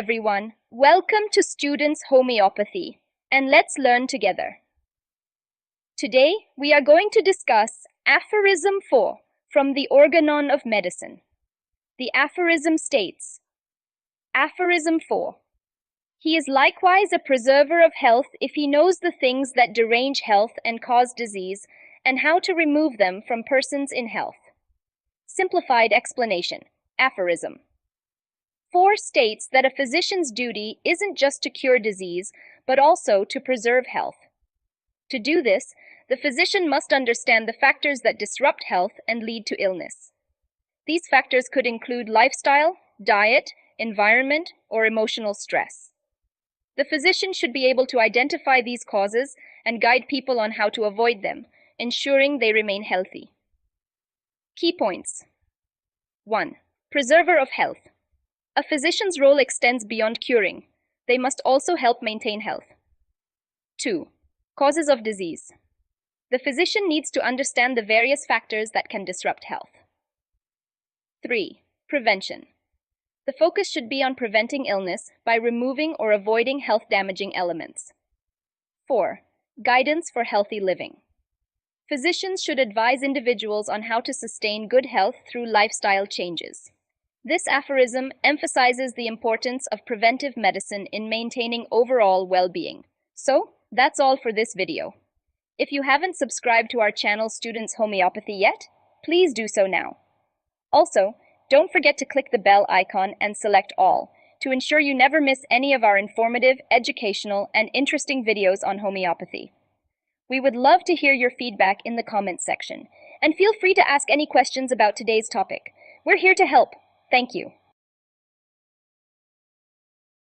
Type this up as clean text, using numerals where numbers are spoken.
everyone. Welcome to Students Homeopathy, and let's learn together. Today, we are going to discuss Aphorism 4 from the Organon of Medicine. The aphorism states, Aphorism 4. He is likewise a preserver of health if he knows the things that derange health and cause disease, and how to remove them from persons in health. Simplified explanation. Aphorism 4 states that a physician's duty isn't just to cure disease, but also to preserve health. To do this, the physician must understand the factors that disrupt health and lead to illness. These factors could include lifestyle, diet, environment, or emotional stress. The physician should be able to identify these causes and guide people on how to avoid them, ensuring they remain healthy. Key points. 1. Preserver of health. A physician's role extends beyond curing. They must also help maintain health. 2. Causes of disease. The physician needs to understand the various factors that can disrupt health. 3. Prevention. The focus should be on preventing illness by removing or avoiding health-damaging elements. 4. Guidance for healthy living. Physicians should advise individuals on how to sustain good health through lifestyle changes. This aphorism emphasizes the importance of preventive medicine in maintaining overall well-being. So, that's all for this video. If you haven't subscribed to our channel Students Homeopathy yet, please do so now. Also, don't forget to click the bell icon and select all to ensure you never miss any of our informative, educational, and interesting videos on homeopathy. We would love to hear your feedback in the comments section, and feel free to ask any questions about today's topic. We're here to help. Thank you.